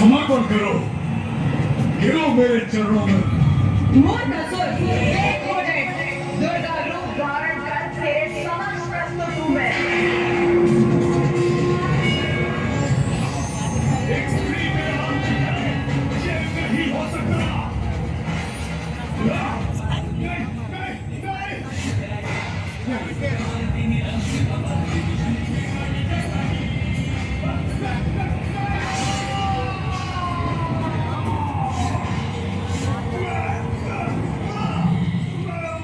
समर्पण करो, गिरो मेरे चरणों में। मूर्ख असुर, देख मुझे, दुर्गा रूप धारण कर तेरे समक्ष प्रस्तुत हूँ मैं। एक स्त्री मेरे हाथ में है, ये नहीं हो सकता। नहीं, नहीं,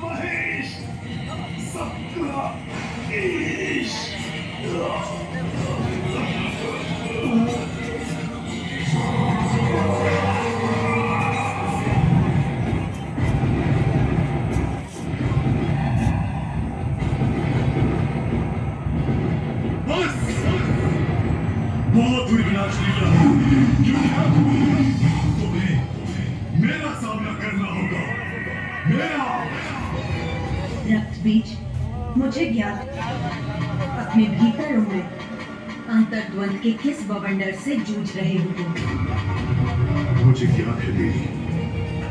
महेश, सबका ईश। बहुत हुई विनाश लीला, तुम्हें मेरा सामना करना होगा, मेरा। रक्त बीज, मुझे ज्ञात, अपने भीतर उमड़े अंतर्द्वंद के किस बवंडर से जूझ रहे हो तुम? मुझे ज्ञात है देवी,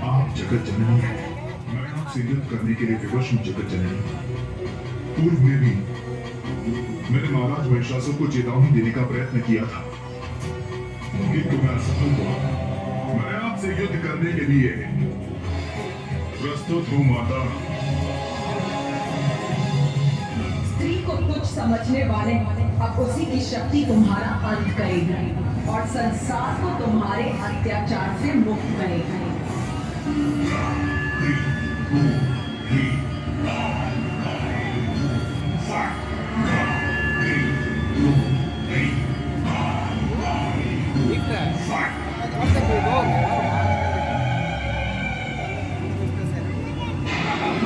आप जगत जननी हैं। मैं आपसे युद्ध करने के लिए विवश हूँ जगत जननी। पूर्व में भी मैंने महाराज महिषासुर को चेतावनी देने का प्रयत्न किया था, किंतु मैं असफल हुआ। मैं आपसे युद्ध करने के लिए प्रस्तुत हूँ माता। स्त्री को तुच्छ समझने वाले अब उसी की शक्ति तुम्हारा अंत करेगी और संसार को तुम्हारे अत्याचार से मुक्त करेगी।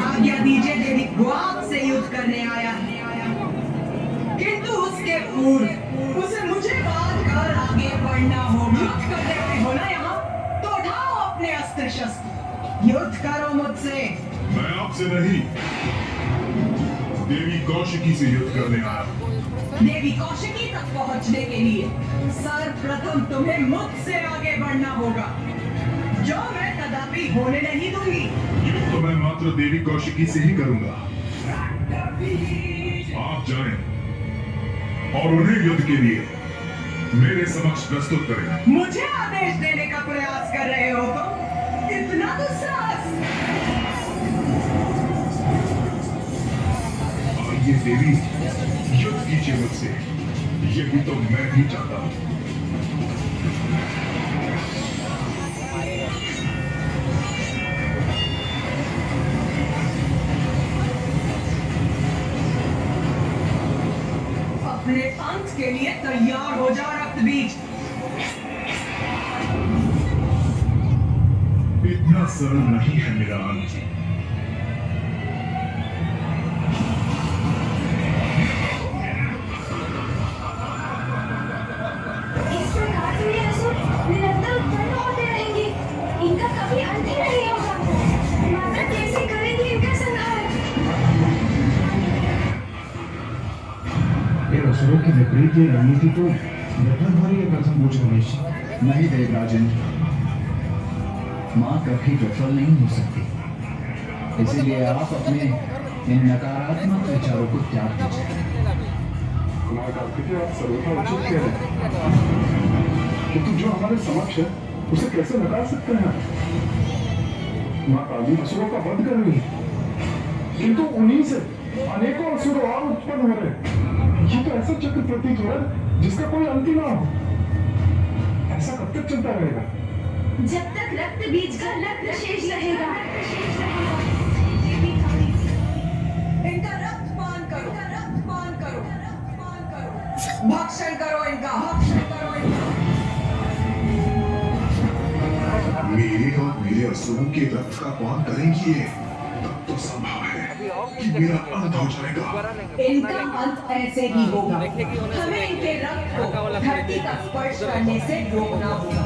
आज्ञा दीजिए देवी, वो आपसे युद्ध करने आया है, किंतु उसके पूर्व उसे मुझे बांध कर आगे बढ़ना होगा। युद्ध करने पे हो ना यहाँ, तो उठाओ अपने अस्त्र शस्त्र, युद्ध करो मुझसे। मैं आपसे नहीं, देवी कौशिकी से युद्ध करने आया। देवी कौशिकी तक पहुंचने के लिए सर्वप्रथम तुम्हें मुझसे आगे बढ़ना होगा, जो मैं कदापि होने नहीं दूंगी। तो मैं मात्र देवी कौशिकी से ही करूंगा। आप जाएं और उन्हें युद्ध के लिए मेरे समक्ष प्रस्तुत करें। मुझे आदेश देने का प्रयास कर रहे हो तो इतना दुस्साहस। आइए देवी, युद्ध कीजिए मुझसे, यही तो मैं भी चाहता हूं। अपने अंत के लिए तैयार हो जा रक्त बीज। इतना सरल नहीं है मेरा अंत। इस प्रकार से ये असुर निरंतर उत्पन्न होते रहेंगे, इनका कभी अंत ही नहीं होगा। माता कैसे करेंगी इनका संहार? इन असुरों की विपरीत ये रणनीति तो विफल हो रही है प्रथम पूछ रमेश। नहीं देवराजन, माँ कभी विफल नहीं हो सकती, इसीलिए आप अपने इन नकारात्मक विचारों को त्याग दीजिए। आप सर्वथा उचित कह रहे हैं, किंतु जो हमारे समक्ष है उसे कैसे नकार सकते हैं? माँ काली असुरों का वध कर रही है, किंतु उन्हीं से अनेकों असुर और उत्पन्न हो रहे हैं। ये तो ऐसा चक्र प्रतीत हो रहा है जिसका कोई अंत ही ना हो। ऐसा कब तक चलता रहेगा? जब तक रक्त बीज का लक्ष्य शेष रहेगा। इनका रक्त पान करो, रक्त पान करो, रक्त पान करो, भक्षण करो इनका, भक्षण करो इनका। मेरे और मेरे असुरों के रक्त का पान करेंगी ये, तब तो संभव है कि मेरा अंत हो जाएगा। इनका अंत ऐसे ही होगा। हमें इनके रक्त को धरती का स्पर्श करने से रोकना होगा।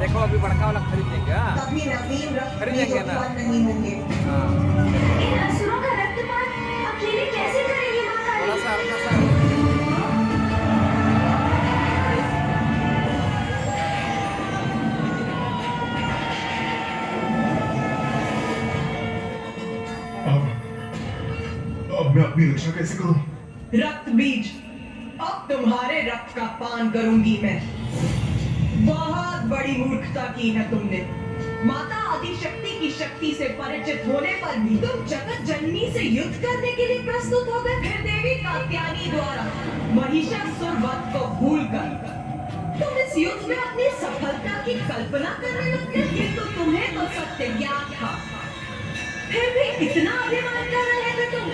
देखो अभी बड़का वाला खरीद लेंगे। तभी नवीन रक्त खरीदेंगे ना? उत्पन्न नहीं होंगे। इन असुरों का रक्तपात अकेले कैसे करेंगे माँ काली? थोड़ा सा अपनी रक्षा कैसे करूं? रक्त बीज, अब तुम्हारे रक्त का पान करूंगी मैं। बहुत बड़ी मूर्खता की है तुमने। माता आदिशक्ति की शक्ति से परिचित होने पर भी तुम जगत जननी से युद्ध करने के लिए प्रस्तुत हो गए। फिर देवी कात्यायनी द्वारा महिषासुर वध को भूलकर तुम इस युद्ध में अपनी सफलता की कल्पना करने लगते। किंतु तुम्हें तो सत्य ज्ञात था, फिर भी कितना अभिमान कर रहे थे तुम,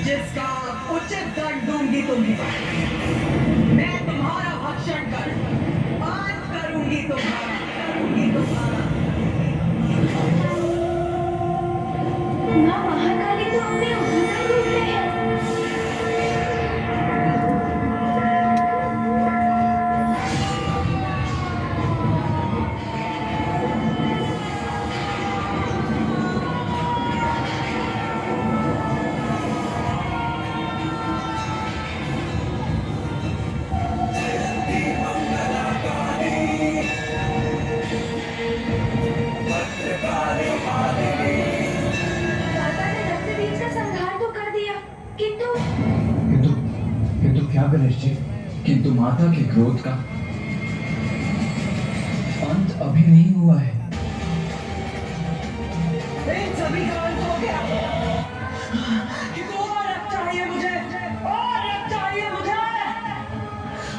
जिसका उचित दंड दूंगी तुम्हें। मैं तुम्हारा भक्षण कर पान करूंगी तुम्हारा। माँ महाकाली तो अपने उग्रता रूप में है। दादा ने रक्तबीज का संहार तो कर दिया, किंतु किंतु क्या गणेश जी? किंतु माता के क्रोध का अंत अभी नहीं हुआ है। इन सभी का अंत हो गया। किंतु और रक्त चाहिए मुझे, और रक्त चाहिए मुझे।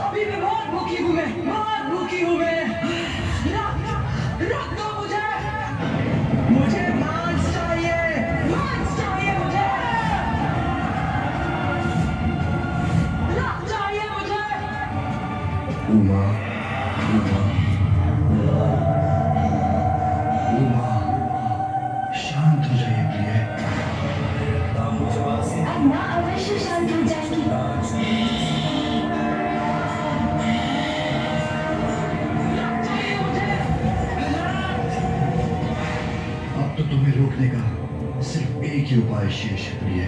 अभी भी बहुत भूखी हूँ मैं, बहुत भूखी हूँ मैं। रक्त दो मुझे, मुझे मांस चाहिए, मांस चाहिए मुझे, रक्त चाहिए मुझे। उमा, उमा, शांत हो जाइए प्रिय। अब माँ अवश्य शांत हो जाएगी। अब तो तुम्हें रोकने का सिर्फ एक ही उपाय शेष है प्रिय।